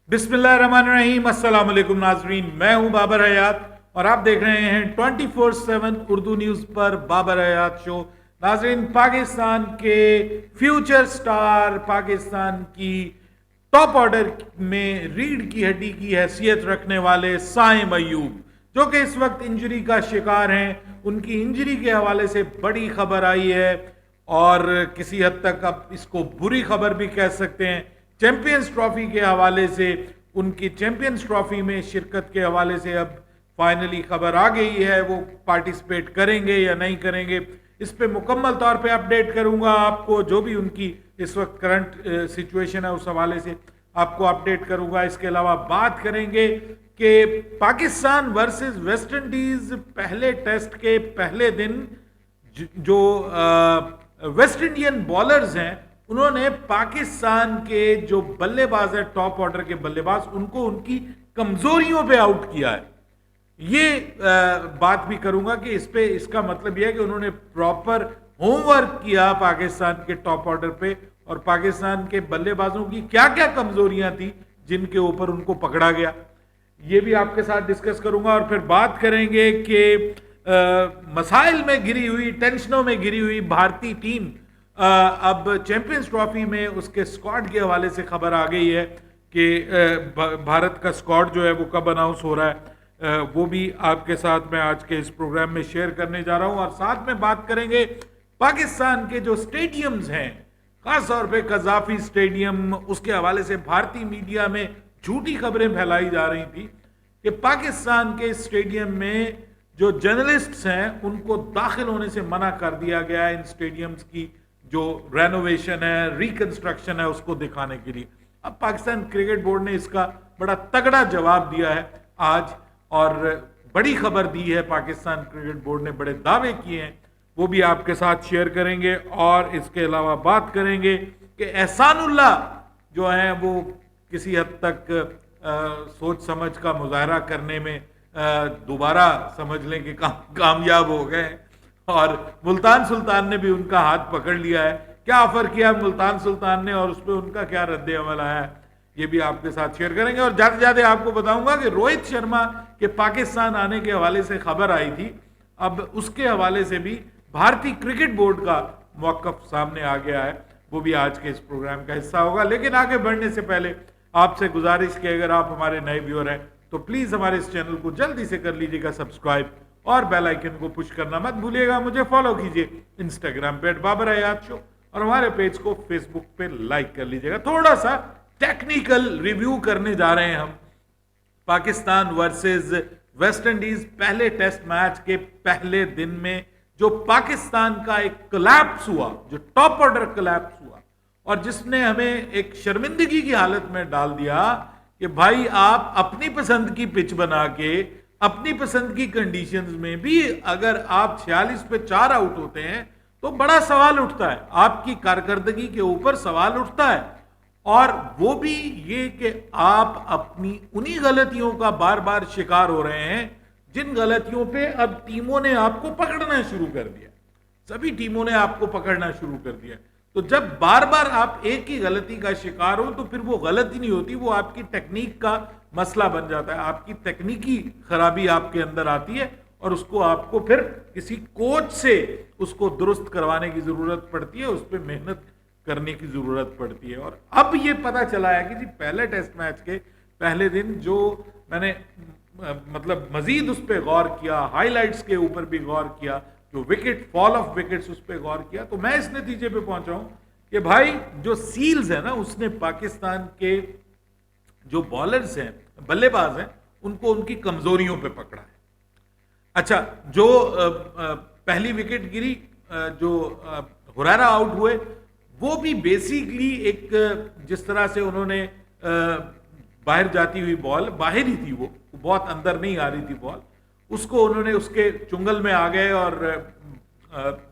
बिस्मिल्लाहिर्रहमानिर्रहीम, अस्सलाम वालेकुम नाजरीन। मैं हूं बाबर हयात और आप देख रहे हैं 24/7 उर्दू न्यूज़ पर बाबर हयात शो। नाजरीन, पाकिस्तान के फ्यूचर स्टार, पाकिस्तान की टॉप ऑर्डर में रीढ़ की हड्डी की हैसियत रखने वाले साइम अयूब, जो कि इस वक्त इंजरी का शिकार हैं, उनकी इंजरी के हवाले से बड़ी खबर आई है और किसी हद तक अब इसको बुरी खबर भी कह सकते हैं। चैंपियंस ट्रॉफी के हवाले से, उनकी चैंपियंस ट्रॉफी में शिरकत के हवाले से अब फाइनली खबर आ गई है, वो पार्टिसिपेट करेंगे या नहीं करेंगे, इस पे मुकम्मल तौर पे अपडेट करूंगा आपको। जो भी उनकी इस वक्त करंट सिचुएशन है उस हवाले से आपको अपडेट करूंगा। इसके अलावा बात करेंगे कि पाकिस्तान वर्सेस वेस्ट इंडीज पहले टेस्ट के पहले दिन जो वेस्ट इंडियन बॉलर्स हैं, उन्होंने पाकिस्तान के जो बल्लेबाज है, टॉप ऑर्डर के बल्लेबाज, उनको उनकी कमजोरियों पे आउट किया है। ये बात भी करूंगा कि इस पे इसका मतलब यह है कि उन्होंने प्रॉपर होमवर्क किया पाकिस्तान के टॉप ऑर्डर पे और पाकिस्तान के बल्लेबाजों की क्या क्या कमजोरियां थी जिनके ऊपर उनको पकड़ा गया। ये भी आपके साथ डिस्कस करूंगा और फिर बात करेंगे कि मसाइल में घिरी हुई, टेंशनों में घिरी हुई भारतीय टीम अब चैंपियंस ट्रॉफी में उसके स्क्वाड के हवाले से खबर आ गई है कि भारत का स्क्वाड जो है वो कब अनाउंस हो रहा है, वो भी आपके साथ मैं आज के इस प्रोग्राम में शेयर करने जा रहा हूं। और साथ में बात करेंगे पाकिस्तान के जो स्टेडियम्स हैं, खासतौर पे कजाफी स्टेडियम, उसके हवाले से भारतीय मीडिया में झूठी खबरें फैलाई जा रही थी कि पाकिस्तान के स्टेडियम में जो जर्नलिस्ट्स हैं उनको दाखिल होने से मना कर दिया गया है, इन स्टेडियम्स की जो रेनोवेशन है, रिकंस्ट्रक्शन है, उसको दिखाने के लिए। अब पाकिस्तान क्रिकेट बोर्ड ने इसका बड़ा तगड़ा जवाब दिया है आज और बड़ी खबर दी है। पाकिस्तान क्रिकेट बोर्ड ने बड़े दावे किए हैं, वो भी आपके साथ शेयर करेंगे। और इसके अलावा बात करेंगे कि एहसानुल्लाह जो है वो किसी हद तक सोच समझ का मुजाहरा करने में दोबारा समझ लें कि कामयाब हो गए और मुल्तान सुल्तान ने भी उनका हाथ पकड़ लिया है। क्या ऑफर किया मुल्तान सुल्तान ने और उस पर उनका क्या रद्द अमल आया है, ये भी आपके साथ शेयर करेंगे। और जाते जाते आपको बताऊंगा कि रोहित शर्मा के पाकिस्तान आने के हवाले से खबर आई थी, अब उसके हवाले से भी भारतीय क्रिकेट बोर्ड का मौकफ सामने आ गया है, वो भी आज के इस प्रोग्राम का हिस्सा होगा। लेकिन आगे बढ़ने से पहले आपसे गुजारिश कि अगर आप हमारे नए व्यूअर हैं तो प्लीज हमारे इस चैनल को जल्दी से कर लीजिएगा सब्सक्राइब और बेल आइकन को पुश करना मत भूलिएगा। मुझे फॉलो कीजिए इंस्टाग्राम पे @बाबर हयात शो और हमारे पेज को फेसबुक पे लाइक कर लीजिएगा। थोड़ा सा टेक्निकल रिव्यू करने जा रहे हैं हम पाकिस्तान वर्सेस वेस्ट इंडीज पहले टेस्ट मैच के पहले दिन में जो पाकिस्तान का एक कोलैप्स हुआ, जो टॉप ऑर्डर कोलैप्स हुआ और जिसने हमें एक शर्मिंदगी की हालत में डाल दिया कि भाई आप अपनी पसंद की पिच बना के अपनी पसंद की कंडीशंस में भी अगर आप 46 पे 4 आउट होते हैं तो बड़ा सवाल उठता है, आपकी कारकर्दगी के ऊपर सवाल उठता है। और वो भी ये कि आप अपनी उन्हीं गलतियों का बार बार शिकार हो रहे हैं जिन गलतियों पे अब टीमों ने आपको पकड़ना शुरू कर दिया, सभी टीमों ने आपको पकड़ना शुरू कर दिया। तो जब बार बार आप एक ही गलती का शिकार हो तो फिर वो गलती नहीं होती, वो आपकी टेक्निक का मसला बन जाता है, आपकी तकनीकी खराबी आपके अंदर आती है और उसको आपको फिर किसी कोच से उसको दुरुस्त करवाने की जरूरत पड़ती है, उस पर मेहनत करने की जरूरत पड़ती है। और अब ये पता चला है कि जी पहले टेस्ट मैच के पहले दिन जो मैंने मतलब मजीद उस पर गौर किया, हाईलाइट्स के ऊपर भी गौर किया, जो विकेट फॉल ऑफ विकेट्स उस पर गौर किया, तो मैं इस नतीजे पे पहुंचा हूं कि भाई जो सील्स है ना, उसने पाकिस्तान के जो बॉलर्स हैं, बल्लेबाज हैं, उनको उनकी कमजोरियों पे पकड़ा है। अच्छा, जो पहली विकेट गिरी, जो हुरैरा आउट हुए, वो भी बेसिकली एक जिस तरह से उन्होंने बाहर जाती हुई बॉल, बाहर ही थी, वो बहुत अंदर नहीं आ रही थी बॉल, उसको उन्होंने उसके चुंगल में आ गए और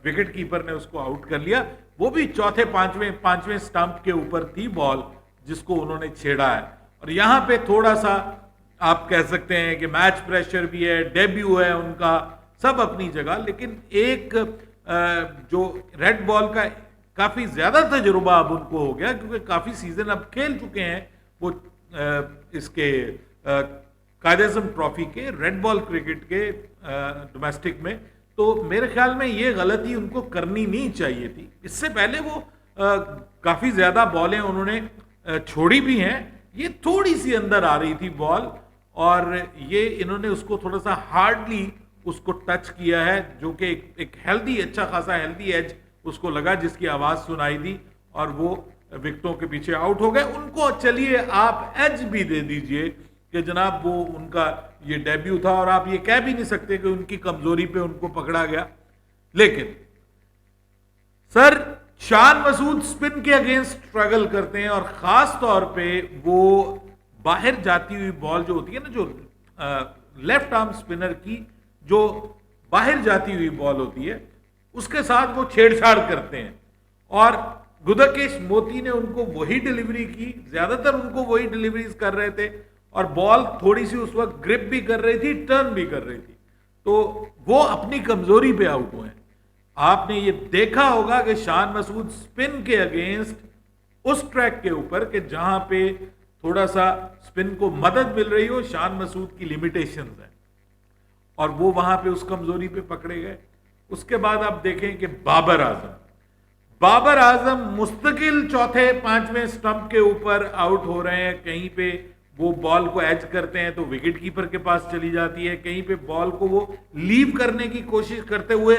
विकेट कीपर ने उसको आउट कर लिया। वो भी चौथे पांचवें स्टंप के ऊपर थी बॉल जिसको उन्होंने छेड़ा है। और यहां पे थोड़ा सा आप कह सकते हैं कि मैच प्रेशर भी है, डेब्यू है उनका, सब अपनी जगह, लेकिन एक जो रेड बॉल का काफी ज्यादा तजुर्बा अब उनको हो गया क्योंकि काफी सीजन अब खेल चुके हैं वो इसके कायद-ए-आज़म ट्रॉफी के रेड बॉल क्रिकेट के डोमेस्टिक में, तो मेरे ख्याल में ये गलती उनको करनी नहीं चाहिए थी। इससे पहले वो काफी ज्यादा बॉलें उन्होंने छोड़ी भी हैं, ये थोड़ी सी अंदर आ रही थी बॉल और ये इन्होंने उसको थोड़ा सा हार्डली उसको टच किया है, जो कि एक हेल्दी, अच्छा खासा हेल्दी एज उसको लगा, जिसकी आवाज सुनाई दी और वो विकेटों के पीछे आउट हो गए। उनको चलिए आप एज भी दे दीजिए कि जनाब वो उनका ये डेब्यू था और आप ये कह भी नहीं सकते कि उनकी कमजोरी पे उनको पकड़ा गया। लेकिन सर, शान मसूद स्पिन के अगेंस्ट स्ट्रगल करते हैं और खास तौर पे वो बाहर जाती हुई बॉल जो होती है ना, जो लेफ्ट आर्म स्पिनर की जो बाहर जाती हुई बॉल होती है, उसके साथ वो छेड़छाड़ करते हैं और गुदकेश मोती ने उनको वही डिलीवरी की, ज्यादातर उनको वही डिलीवरीज कर रहे थे और बॉल थोड़ी सी उस वक्त ग्रिप भी कर रही थी, टर्न भी कर रही थी, तो वो अपनी कमजोरी पे आउट हुए हैं। आपने ये देखा होगा कि शान मसूद स्पिन के अगेंस्ट उस ट्रैक के ऊपर कि जहां पे थोड़ा सा स्पिन को मदद मिल रही हो, शान मसूद की लिमिटेशंस है और वो वहां पे उस कमजोरी पे पकड़े गए। उसके बाद आप देखें कि बाबर आजम मुस्तकिल चौथे पांचवें स्टंप के ऊपर आउट हो रहे हैं। कहीं पे वो बॉल को एज करते हैं तो विकेट कीपर के पास चली जाती है, कहीं पे बॉल को वो लीव करने की कोशिश करते हुए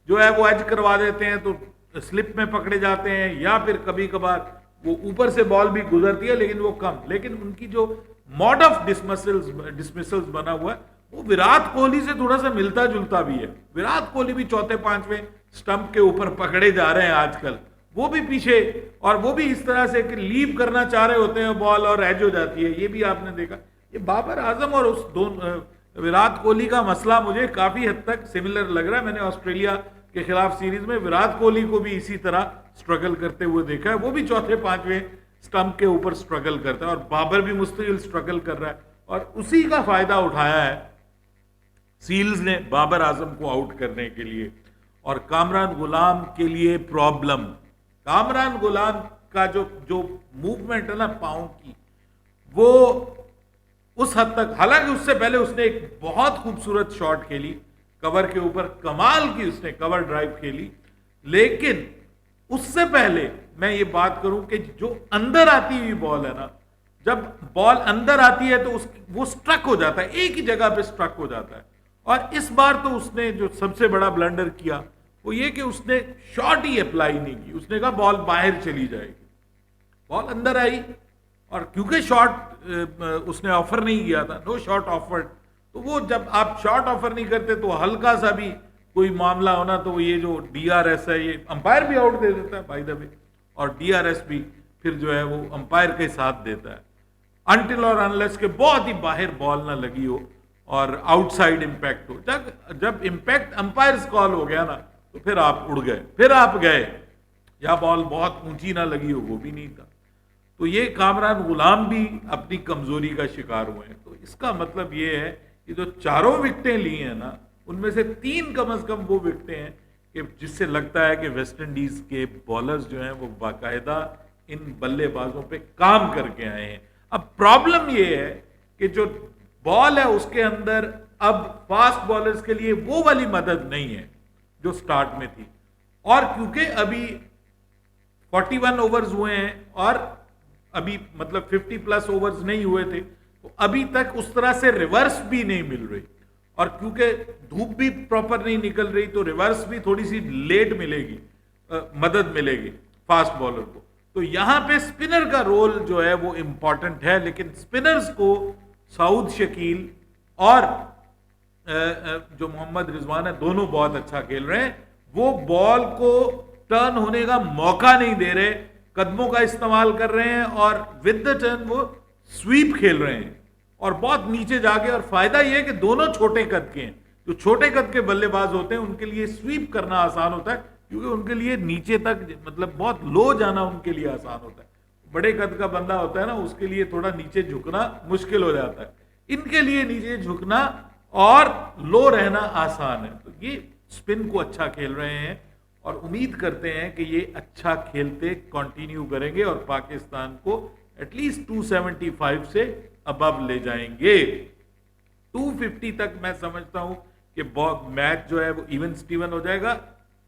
जो है वो एज करवा देते हैं तो स्लिप में पकड़े जाते हैं, या फिर कभी कभार वो ऊपर से बॉल भी गुजरती है लेकिन वो कम। लेकिन उनकी जो मॉड ऑफ डिसमिसल्स बना हुआ है वो विराट कोहली से थोड़ा सा मिलता जुलता भी है। विराट कोहली भी चौथे पांचवें स्टंप के ऊपर पकड़े जा रहे हैं आजकल, वो भी पीछे, और वो भी इस तरह से कि लीव करना चाह रहे होते हैं बॉल और एज हो जाती है। ये भी आपने देखा। ये बाबर आजम और उस दोनों विराट कोहली का मसला मुझे काफी हद तक सिमिलर लग रहा है। मैंने ऑस्ट्रेलिया के खिलाफ सीरीज में विराट कोहली को भी इसी तरह स्ट्रगल करते हुए देखा है। वो भी चौथे पांचवें स्टंप के ऊपर स्ट्रगल करता है और बाबर भी मुस्तकिल स्ट्रगल कर रहा है और उसी का फायदा उठाया है सील्स ने बाबर आजम को आउट करने के लिए। और कामरान गुलाम के लिए प्रॉब्लम, कामरान गुलाम का जो मूवमेंट है ना पांव की, वो उस हद तक, हालांकि उससे पहले उसने एक बहुत खूबसूरत शॉट खेली कवर के ऊपर, कमाल की उसने कवर ड्राइव खेली, लेकिन उससे पहले मैं ये बात करूं कि जो अंदर आती हुई बॉल है ना, जब बॉल अंदर आती है तो वो स्ट्रक हो जाता है, एक ही जगह पे स्ट्रक हो जाता है। और इस बार तो उसने जो सबसे बड़ा ब्लंडर किया वो ये कि उसने शॉट ही अप्लाई नहीं की। उसने कहा बॉल बाहर चली जाएगी, बॉल अंदर आई और क्योंकि शॉट उसने ऑफर नहीं किया था, नो शॉट ऑफर्ड, तो वो जब आप शॉट ऑफर नहीं करते तो हल्का सा भी कोई मामला होना तो ये जो डीआरएस है, ये अंपायर भी आउट दे देता है बाय द वे, और डीआरएस भी फिर जो है वो अंपायर के साथ देता है, अनटिल और अनलेस के बहुत ही बाहर बॉल ना लगी हो और आउटसाइड इंपैक्ट हो। जब इंपैक्ट अंपायर कॉल हो गया ना तो फिर आप उड़ गए, फिर आप गए, या बॉल बहुत ऊंची ना लगी हो, वो भी नहीं था। तो ये कामरान गुलाम भी अपनी कमजोरी का शिकार हुए हैं। तो इसका मतलब ये है कि जो चारों विकेटें ली हैं ना, उनमें से 3 कम से कम वो विकेटें हैं कि जिससे लगता है कि वेस्ट इंडीज के बॉलर्स जो हैं वो बाकायदा इन बल्लेबाजों पे काम करके आए हैं। अब प्रॉब्लम ये है कि जो बॉल है उसके अंदर अब फास्ट बॉलर्स के लिए वो वाली मदद नहीं है जो स्टार्ट में थी, और क्योंकि अभी 41 ओवर्स हुए हैं और अभी मतलब 50 प्लस ओवर्स नहीं हुए थे, तो अभी तक उस तरह से रिवर्स भी नहीं मिल रही, और क्योंकि धूप भी प्रॉपर नहीं निकल रही तो रिवर्स भी थोड़ी सी लेट मिलेगी, मदद मिलेगी फास्ट बॉलर को। तो यहां पे स्पिनर का रोल जो है वो इंपॉर्टेंट है, लेकिन स्पिनर्स को सऊद शकील और जो मोहम्मद रिजवान है दोनों बहुत अच्छा खेल रहे हैं। वो बॉल को टर्न होने का मौका नहीं दे रहे, कदमों का इस्तेमाल कर रहे हैं और विद द टर्न वो स्वीप खेल रहे हैं और बहुत नीचे जाके। और फायदा यह है कि दोनों छोटे कद के हैं, जो छोटे कद के बल्लेबाज होते हैं उनके लिए स्वीप करना आसान होता है, क्योंकि उनके लिए नीचे तक मतलब बहुत लो जाना उनके लिए आसान होता है। बड़े कद का बंदा होता है ना, उसके लिए थोड़ा नीचे झुकना मुश्किल हो जाता है, इनके लिए नीचे झुकना और लो रहना आसान है। तो ये स्पिन को अच्छा खेल रहे हैं और उम्मीद करते हैं कि ये अच्छा खेलते कंटिन्यू करेंगे और पाकिस्तान को एटलीस्ट 275 से अबव ले जाएंगे। 250 तक मैं समझता हूं कि मैच जो है वो इवन स्टीवन हो जाएगा।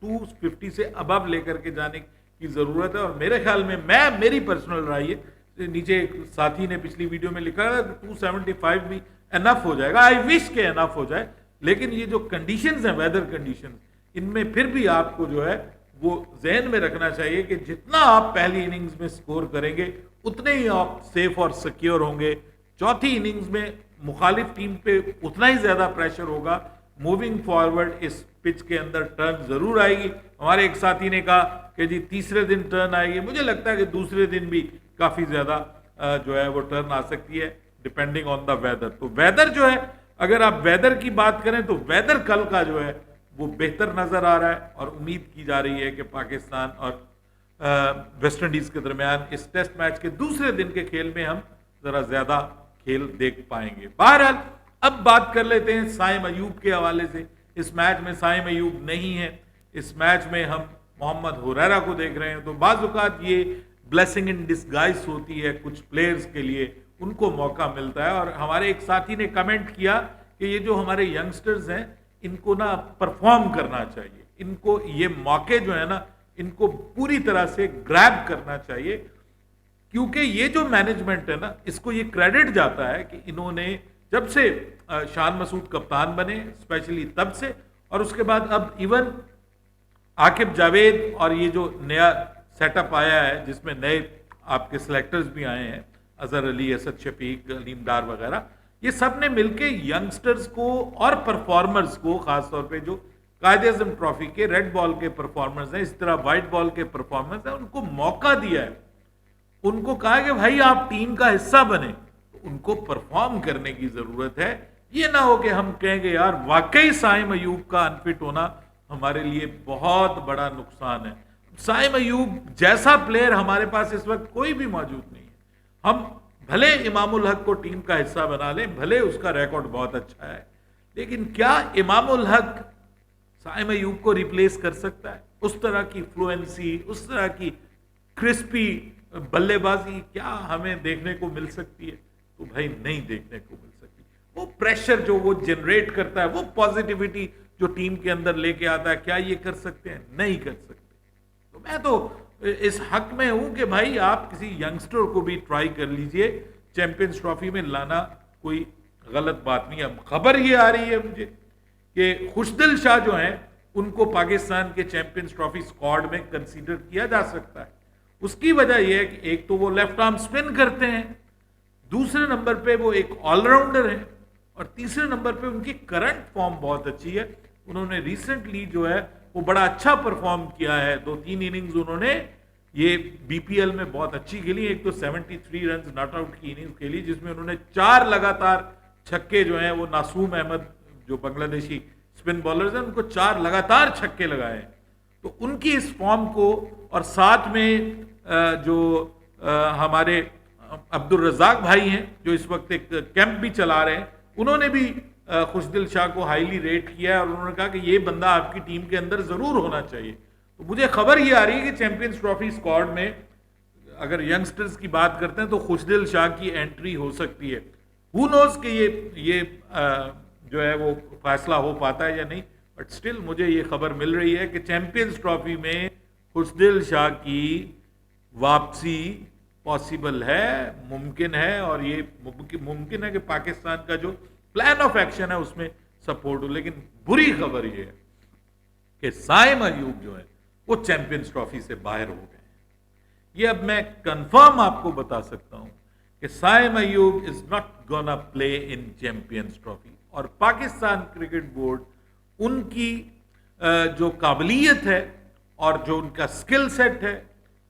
250 से अबव लेकर के जाने की जरूरत है, और मेरे ख्याल में मेरी पर्सनल राय है, नीचे एक साथी ने पिछली वीडियो में लिखा है 275 भी एनफ हो जाएगा। आई विश के एनफ हो जाए, लेकिन ये जो कंडीशंस हैं, वेदर कंडीशंस, इनमें फिर भी आपको जो है वो जहन में रखना चाहिए कि जितना आप पहली इनिंग्स में स्कोर करेंगे उतने ही आप सेफ और सिक्योर होंगे। चौथी इनिंग्स में मुखालिफ टीम पे उतना ही ज्यादा प्रेशर होगा। मूविंग फॉरवर्ड इस पिच के अंदर टर्न जरूर आएगी। हमारे एक साथी ने कहा कि जी तीसरे दिन टर्न आएगी, मुझे लगता है कि दूसरे दिन भी काफी ज्यादा जो है वो टर्न आ सकती है, डिपेंडिंग ऑन द वेदर। तो वेदर जो है, अगर आप वेदर की बात करें तो वेदर कल का जो है वो बेहतर नजर आ रहा है, और उम्मीद की जा रही है कि पाकिस्तान और वेस्ट इंडीज के दरमियान इस टेस्ट मैच के दूसरे दिन के खेल में हम जरा ज्यादा खेल देख पाएंगे। बहरहाल अब बात कर लेते हैं साइम अयूब के हवाले से। इस मैच में साइम अयूब नहीं है, इस मैच में हम मोहम्मद हुरैरा को देख रहे हैं। तो बाज़ ये ब्लेसिंग इन डिस्गाइज होती है कुछ प्लेयर्स के लिए, उनको मौका मिलता है। और हमारे एक साथी ने कमेंट किया कि ये जो हमारे यंगस्टर्स हैं इनको ना परफॉर्म करना चाहिए, इनको ये मौके जो है ना इनको पूरी तरह से ग्रैब करना चाहिए, क्योंकि ये जो मैनेजमेंट है ना इसको ये क्रेडिट जाता है कि इन्होंने जब से शान मसूद कप्तान बने, स्पेशली तब से, और उसके बाद अब इवन आकिब जावेद और ये जो नया सेटअप आया है जिसमें नए आपके सिलेक्टर्स भी आए हैं, अजहर अली, असद शफीक, अलीम डार वगैरह, ये सब ने मिलके यंगस्टर्स को और परफॉर्मर्स को, खासतौर पे जो कायद-ए-आज़म ट्रॉफी के रेड बॉल के परफॉर्मर्स हैं, इस तरह व्हाइट बॉल के परफॉर्मर्स हैं, उनको मौका दिया है। उनको कहा कि भाई आप टीम का हिस्सा बने, तो उनको परफॉर्म करने की जरूरत है। ये ना हो कि हम कहेंगे यार वाकई साइम अयूब का अनफिट होना हमारे लिए बहुत बड़ा नुकसान है। साइम अयूब जैसा प्लेयर हमारे पास इस वक्त कोई भी मौजूद नहीं है। हम भले इमामुल हक को टीम का हिस्सा बना लें, भले उसका रिकॉर्ड बहुत अच्छा है, लेकिन क्या इमामुल हक साइम अयूब को रिप्लेस कर सकता है? उस तरह की फ्लुएंसी, उस तरह की क्रिस्पी बल्लेबाजी क्या हमें देखने को मिल सकती है? तो भाई नहीं देखने को मिल सकती। वो प्रेशर जो वो जनरेट करता है, वो पॉजिटिविटी जो टीम के अंदर लेके आता है, क्या ये कर सकते हैं? नहीं कर सकते। तो मैं तो इस हक में हूं कि भाई आप किसी यंगस्टर को भी ट्राई कर लीजिए, चैंपियंस ट्रॉफी में लाना कोई गलत बात नहीं है। अब खबर ये आ रही है मुझे कि खुशदिल शाह जो हैं उनको पाकिस्तान के चैंपियंस ट्रॉफी स्क्वाड में कंसीडर किया जा सकता है। उसकी वजह यह है कि एक तो वो लेफ्ट आर्म स्पिन करते हैं, दूसरे नंबर पे वो एक ऑलराउंडर है, और तीसरे नंबर पे उनकी करंट फॉर्म बहुत अच्छी है। उन्होंने रिसेंटली जो है वो बड़ा अच्छा परफॉर्म किया है। 2-3 इनिंग्स उन्होंने ये बीपीएल में बहुत अच्छी खेली। एक तो 73 रन नॉट आउट की इनिंग्स खेली जिसमें उन्होंने 4 लगातार छक्के जो हैं वो नासूम अहमद जो बांग्लादेशी स्पिन बॉलर्स हैं उनको 4 लगातार छक्के लगाए हैं। तो उनकी इस फॉर्म को, और साथ में जो हमारे अब्दुल रज़ाक भाई हैं जो इस वक्त एक कैंप भी चला रहे हैं, उन्होंने भी खुशदिल शाह को हाईली रेट किया है और उन्होंने कहा कि ये बंदा आपकी टीम के अंदर जरूर होना चाहिए। तो मुझे खबर ये आ रही है कि चैंपियंस ट्रॉफी स्क्वाड में अगर यंगस्टर्स की बात करते हैं तो खुशदिल शाह की एंट्री हो सकती है। हु नोज कि ये जो है वो फैसला हो पाता है या नहीं, बट स्टिल मुझे ये खबर मिल रही है कि चैंपियंस ट्रॉफी में खुशदिल शाह की वापसी पॉसिबल है, मुमकिन है, और ये मुमकिन है कि पाकिस्तान का जो प्लान ऑफ एक्शन है उसमें सपोर्ट हो। लेकिन बुरी खबर ये है कि साइम अयूब जो है वो चैंपियंस ट्रॉफी से बाहर हो गए हैं। ये अब मैं कंफर्म आपको बता सकता हूं कि Saim Ayub is not gonna play in Champions Trophy, और पाकिस्तान क्रिकेट बोर्ड उनकी जो काबिलियत है और जो उनका स्किल सेट है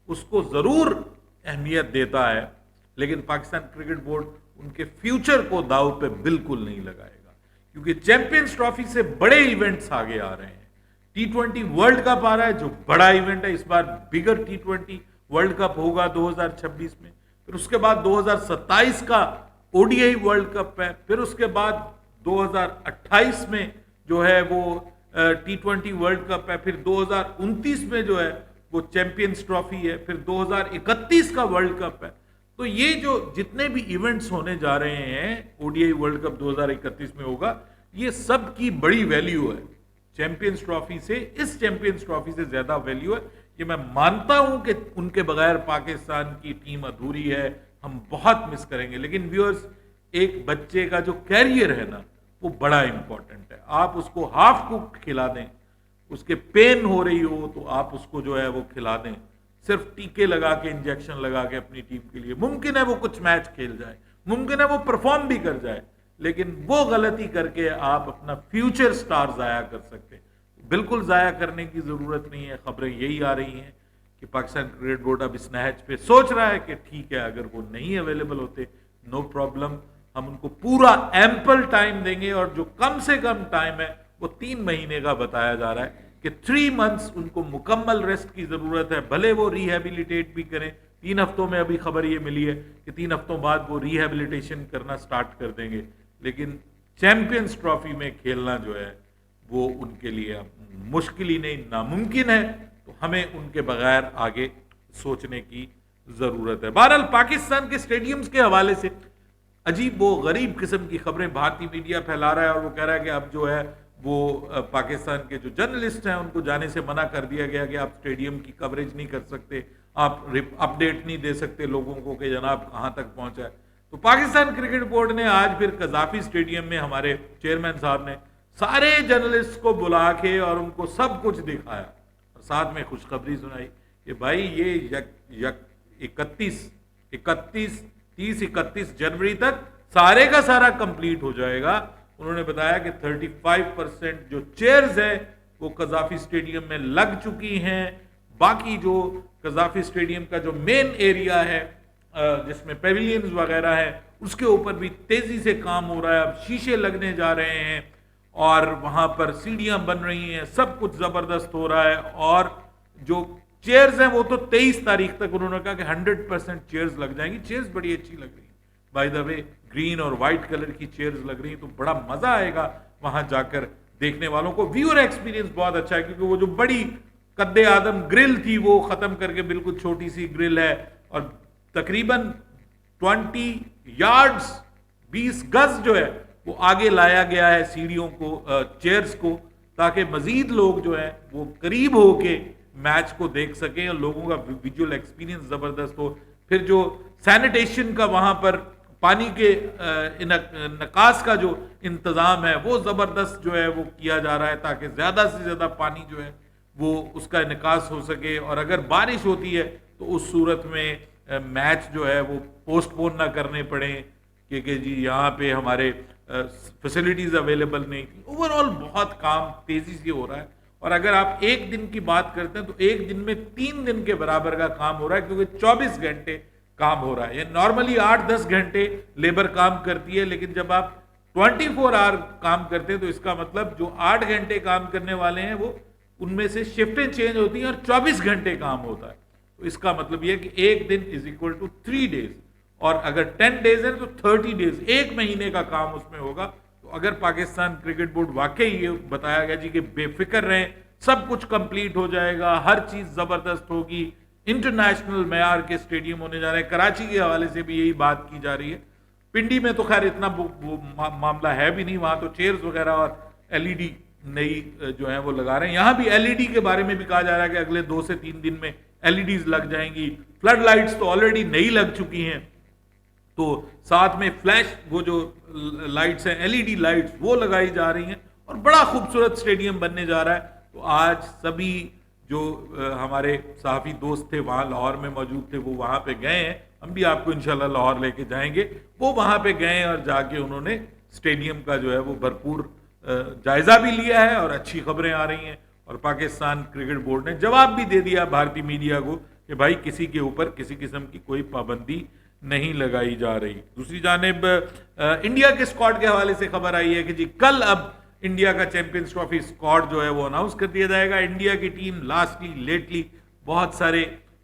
उसको जरूर अहमियत देता है, लेकिन पाकिस्तान क्रिकेट बोर्ड उनके फ्यूचर को दाव पे बिल्कुल नहीं लगाएगा, क्योंकि चैंपियंस ट्रॉफी से बड़े इवेंट्स आगे आ रहे हैं। T20 वर्ल्ड कप आ रहा है जो बड़ा इवेंट है। इस बार बिगर T20 वर्ल्ड कप होगा 2026 में, फिर उसके बाद 2027 का ODI वर्ल्ड कप है, फिर उसके बाद 2028 में जो है वो T20 वर्ल्ड कप है, फिर 2029 में जो है वो चैंपियंस ट्रॉफी है, फिर 2031 का वर्ल्ड कप है। तो ये जो जितने भी इवेंट्स होने जा रहे हैं, ओडीआई वर्ल्ड कप 2031 में होगा, ये सब की बड़ी वैल्यू है। चैंपियंस ट्रॉफी से, इस चैंपियंस ट्रॉफी से ज्यादा वैल्यू है। ये मैं मानता हूं कि उनके बगैर पाकिस्तान की टीम अधूरी है, हम बहुत मिस करेंगे। लेकिन व्यूअर्स, एक बच्चे का जो कैरियर है ना, वो बड़ा इंपॉर्टेंट है। आप उसको हाफ कुक खिला दें, उसके पेन हो रही हो तो आप उसको जो है वो खिला दें, सिर्फ टीके लगा के, इंजेक्शन लगा के अपनी टीम के लिए। मुमकिन है वो कुछ मैच खेल जाए, मुमकिन है वो परफॉर्म भी कर जाए, लेकिन वो गलती करके आप अपना फ्यूचर स्टार जाया कर सकते हैं। बिल्कुल जाया करने की जरूरत नहीं है। खबरें यही आ रही हैं कि पाकिस्तान क्रिकेट बोर्ड अब इस मैच पे सोच रहा है कि ठीक है, अगर वो नहीं अवेलेबल होते, नो प्रॉब्लम, हम उनको पूरा एम्पल टाइम देंगे। और जो कम से कम टाइम है वो 3 महीने का बताया जा रहा है कि 3 मंथ्स उनको मुकम्मल रेस्ट की जरूरत है। भले वो रिहेबिलिटेट भी करें, 3 हफ्तों में अभी खबर ये मिली है कि 3 हफ्तों बाद वो रिहेबिलिटेशन करना स्टार्ट कर देंगे, लेकिन चैंपियंस ट्रॉफी में खेलना जो है वो उनके लिए मुश्किल ही नहीं, नामुमकिन है। तो हमें उनके बगैर आगे सोचने की जरूरत है। बहरहाल, पाकिस्तान के स्टेडियम्स के हवाले से अजीब वो गरीब किस्म की खबरें भारतीय मीडिया फैला रहा है, और वो कह रहा है कि अब जो है वो पाकिस्तान के जो जर्नलिस्ट हैं उनको जाने से मना कर दिया गया कि आप स्टेडियम की कवरेज नहीं कर सकते, आप अपडेट नहीं दे सकते लोगों को कि जनाब कहां तक पहुंचा है। तो पाकिस्तान क्रिकेट बोर्ड ने आज फिर कजाफी स्टेडियम में हमारे चेयरमैन साहब ने सारे जर्नलिस्ट को बुला के और उनको सब कुछ दिखाया, और साथ में खुशखबरी सुनाई कि भाई ये 31 जनवरी तक सारे का सारा कंप्लीट हो जाएगा। उन्होंने बताया कि 35% जो चेयर्स है वो कजाफी स्टेडियम में लग चुकी हैं। बाकी जो कजाफी स्टेडियम का जो मेन एरिया है जिसमें पेविलियंस वगैरह है, उसके ऊपर भी तेजी से काम हो रहा है। अब शीशे लगने जा रहे हैं और वहां पर सीढ़ियां बन रही हैं, सब कुछ जबरदस्त हो रहा है। और जो चेयर्स हैं वो तो 23 तारीख तक उन्होंने कहा कि 100% चेयर्स लग जाएंगी। चेयर्स बड़ी अच्छी लग रही है, बाय द वे ग्रीन और व्हाइट कलर की चेयर्स लग रही हैं, तो बड़ा मजा आएगा वहां जाकर देखने वालों को। व्यूअर एक्सपीरियंस बहुत अच्छा है, क्योंकि वो जो बड़ी कद्दे आदम ग्रिल थी वो खत्म करके बिल्कुल छोटी सी ग्रिल है, और तकरीबन 20 यार्ड्स 20 गज जो है वो आगे लाया गया है सीढ़ियों को, चेयर्स को, ताकि मजीद लोग जो है वो करीब होके मैच को देख सकें और लोगों का विजुअल एक्सपीरियंस जबरदस्त हो। फिर जो सैनिटेशन का वहां पर पानी के निकास का जो इंतजाम है वो जबरदस्त जो है वो किया जा रहा है, ताकि ज्यादा से ज्यादा पानी जो है वो उसका निकास हो सके। और अगर बारिश होती है तो उस सूरत में मैच जो है वो पोस्टपोन ना करने पड़े, क्योंकि जी यहाँ पे हमारे फैसिलिटीज अवेलेबल नहीं थी। ओवरऑल बहुत काम तेजी से हो रहा है। और अगर आप एक दिन की बात करते हैं तो एक दिन में 3 दिन के बराबर का काम हो रहा है, क्योंकि 24 घंटे काम हो रहा है। ये नॉर्मली 8-10 घंटे लेबर काम करती है, लेकिन जब आप 24 आवर काम करते हैं तो इसका मतलब जो 8 घंटे काम करने वाले हैं वो उनमें से शिफ्टें चेंज होती हैं और 24 घंटे काम होता है। तो इसका मतलब यह कि एक दिन इज इक्वल टू 3 डेज, और अगर 10 डेज है तो 30 डेज, 1 महीने का काम उसमें होगा। तो अगर पाकिस्तान क्रिकेट बोर्ड वाकई ये बताया गया जी कि बेफिक्र रहें, सब कुछ कंप्लीट हो जाएगा, हर चीज जबरदस्त होगी, इंटरनेशनल मेयार के स्टेडियम होने जा रहे हैं। कराची के हवाले से भी यही बात की जा रही है। पिंडी में तो खैर इतना मामला है भी नहीं, वहां तो चेयर्स वगैरह और एलईडी नई जो है वो लगा रहे हैं। यहां भी एलईडी के बारे में भी कहा जा रहा है कि अगले 2 से 3 दिन में एलईडीज लग जाएंगी। फ्लड लाइट्स तो ऑलरेडी नई लग चुकी हैं, तो साथ में फ्लैश वो जो लाइट्स हैं, एलईडी लाइट्स, वो लगाई जा रही हैं, और बड़ा खूबसूरत स्टेडियम बनने जा रहा है। तो आज सभी जो हमारे सहाफी दोस्त थे वहाँ लाहौर में मौजूद थे, वो वहाँ पे गए हैं। हम भी आपको इंशाल्लाह लाहौर लेके जाएंगे। वो वहाँ पे गए और जाके उन्होंने स्टेडियम का जो है वो भरपूर जायजा भी लिया है, और अच्छी खबरें आ रही हैं। और पाकिस्तान क्रिकेट बोर्ड ने जवाब भी दे दिया भारतीय मीडिया को कि भाई किसी के ऊपर किसी किस्म की कोई पाबंदी नहीं लगाई जा रही। दूसरी जानिब इंडिया के स्क्वाड के हवाले से खबर आई है कि जी कल अब इंडिया का चैंपियंस ट्रॉफी स्क्वाड जो है वो अनाउंस कर दिया जाएगा। इंडिया की टीम लास्टली लेटली बहुत सारे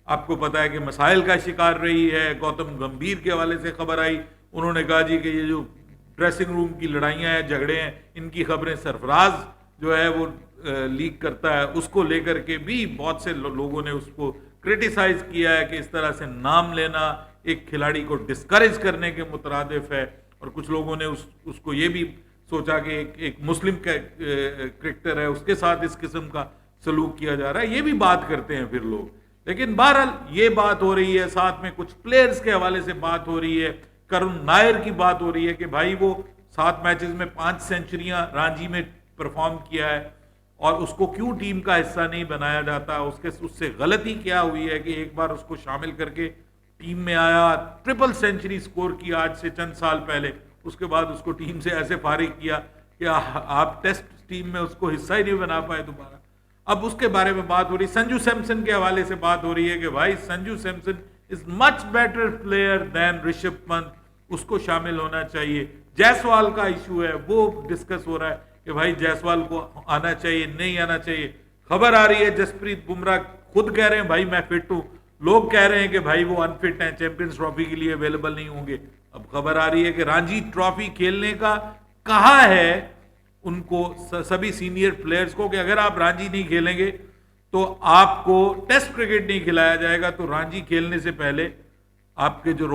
आपको पता है कि मसाइल का शिकार रही है। गौतम गंभीर के हवाले से खबर आई, उन्होंने कहा जी कि ये जो ड्रेसिंग रूम की लड़ाइयाँ हैं, झगड़े हैं, इनकी खबरें सरफराज जो है वो लीक करता है। उसको लेकर के भी बहुत से लोगों ने उसको क्रिटिसाइज किया है कि इस तरह से नाम लेना एक खिलाड़ी को डिस्करेज करने के मुतरादिफ है। और कुछ लोगों ने उसको ये भी सोचा कि एक मुस्लिम क्रिकेटर है, उसके साथ इस किस्म का सलूक किया जा रहा है, ये भी बात करते हैं फिर लोग। लेकिन बहरहाल ये बात हो रही है, साथ में कुछ प्लेयर्स के हवाले से बात हो रही है। करुण नायर की बात हो रही है कि भाई वो 7 मैचेस में 5 सेंचुरियां रणजी में परफॉर्म किया है और उसको क्यों टीम का हिस्सा नहीं बनाया जाता, उससे गलती क्या हुई है कि एक बार उसको शामिल करके टीम में आया, ट्रिपल सेंचुरी स्कोर की आज से चंद साल पहले, उसके बाद उसको टीम से ऐसे फारिग किया कि आप टेस्ट टीम में उसको हिस्सा ही नहीं बना पाए दोबारा। अब उसके बारे में बात हो रही, संजू सैमसन के हवाले से बात हो रही है कि भाई Sanju Samson is much better player than Rishabh Pant, उसको शामिल होना चाहिए। जायसवाल का इशू है, वो डिस्कस हो रहा है कि भाई जायसवाल को आना चाहिए, नहीं आना चाहिए। खबर आ रही है जसप्रीत बुमराह खुद कह रहे हैं भाई मैं फिट हूं, लोग कह रहे हैं कि भाई वो अनफिट हैं, चैंपियंस ट्रॉफी के लिए अवेलेबल नहीं होंगे। अब खबर आ रही है कि रणजी ट्रॉफी खेलने का कहा है उनको, सभी सीनियर प्लेयर्स को, कि अगर आप रणजी नहीं खेलेंगे तो आपको टेस्ट क्रिकेट नहीं खिलाया जाएगा। तो रणजी खेलने से पहले आपके जो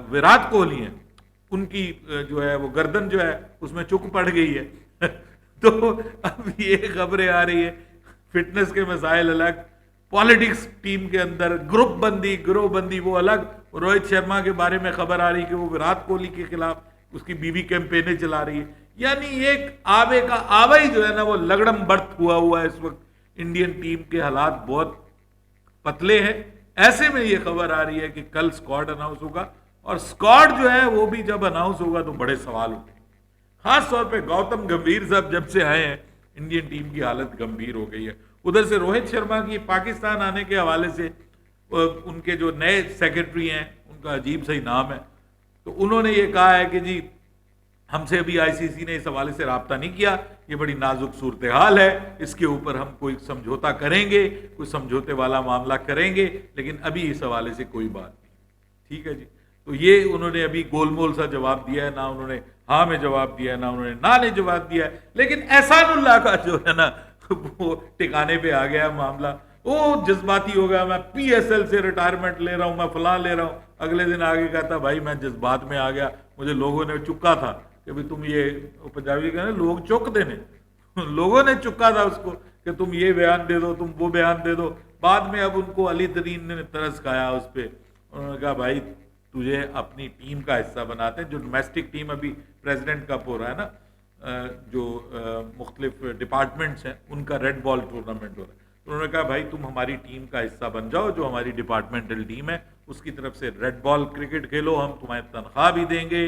विराट कोहली हैं, उनकी जो है वो गर्दन जो है उसमें चुक पड़ गई है। तो अब ये खबरें आ रही है, फिटनेस के मसाइल अलग, पॉलिटिक्स टीम के अंदर ग्रुप बंदी वो अलग। रोहित शर्मा के बारे में खबर आ रही है कि वो विराट कोहली के खिलाफ उसकी बीवी कैंपेनें चला रही है। यानी एक आवे का आवा ही जो है ना वो लगड़म बर्थ हुआ है इस वक्त। इंडियन टीम के हालात बहुत पतले हैं। ऐसे में ये खबर आ रही है कि कल स्क्वाड अनाउंस होगा, और स्क्वाड जो है वो भी जब अनाउंस होगा तो बड़े सवाल उठे। खास तौर पे गौतम गंभीर साहब जब से आए हैं इंडियन टीम की हालत गंभीर हो गई है। उधर से रोहित शर्मा की पाकिस्तान आने के हवाले से उनके जो नए सेक्रेटरी हैं, उनका अजीब सा ही नाम है, तो उन्होंने ये कहा है कि जी हमसे अभी आईसीसी ने इस हवाले से राब्ता नहीं किया, ये बड़ी नाजुक सूरत हाल है, इसके ऊपर हम कोई समझौता करेंगे, कोई समझौते वाला मामला करेंगे, लेकिन अभी इस हवाले से कोई बात नहीं। ठीक है जी, तो ये उन्होंने अभी गोलमोल सा जवाब दिया है, ना उन्होंने हाँ में जवाब दिया है, ना उन्होंने ना ने जवाब दिया है। लेकिन एहसानुल्लाह का जो है ना वो टिकाने पे आ गया मामला, वो जज्बाती हो गया, मैं पीएसएल से रिटायरमेंट ले रहा हूं, मैं फलां ले रहा हूं। अगले दिन आगे कहता भाई मैं जज्बात में आ गया, मुझे लोगों ने चुका था कि भाई तुम ये, पंजाबी कहते लोग चुक देने, लोगों ने चुका था उसको कि तुम ये बयान दे दो, तुम वो बयान दे दो। बाद में अब उनको अली तरीन ने तरस खाया उस पर, उन्होंने कहा भाई तुझे अपनी टीम का हिस्सा बनाते हैं। जो डोमेस्टिक टीम अभी प्रेसिडेंट कप हो रहा है ना, जो मुख्तलिफ डिपार्टमेंट्स हैं उनका रेड बॉल टूर्नामेंट हो रहा है, तो उन्होंने कहा भाई तुम हमारी टीम का हिस्सा बन जाओ, जो हमारी डिपार्टमेंटल टीम है उसकी तरफ से रेड बॉल क्रिकेट खेलो, हम तुम्हें तनख्वाह भी देंगे,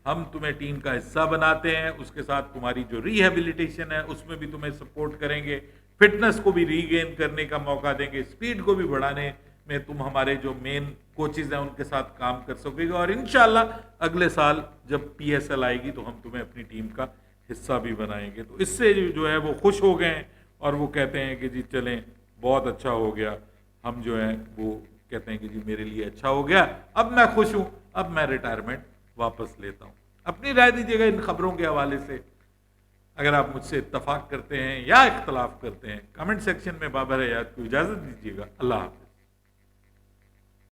हम तुम्हें टीम का हिस्सा बनाते हैं, उसके साथ तुम्हारी जो रिहेबिलिटेशन है उसमें भी तुम्हें सपोर्ट करेंगे, फिटनेस को भी रीगेन करने का मौका देंगे, स्पीड को भी बढ़ाने में तुम हमारे जो मेन कोचेज हैं उनके साथ काम कर सकोगे, और इंशाल्लाह अगले साल जब पीएसएल आएगी तो हम तुम्हें अपनी टीम का हिस्सा भी बनाएंगे। तो इससे जो है वो खुश हो गए हैं और वो कहते हैं कि जी चलें बहुत अच्छा हो गया, हम जो है वो कहते हैं कि जी मेरे लिए अच्छा हो गया, अब मैं खुश हूँ, अब मैं रिटायरमेंट वापस लेता हूँ। अपनी राय दीजिएगा इन खबरों के हवाले से। अगर आप मुझसे इत्तफाक करते हैं या इख्तलाफ करते हैं, कमेंट सेक्शन में बाबर हयात को इजाज़त दीजिएगा। अल्लाह हाफ़िज़।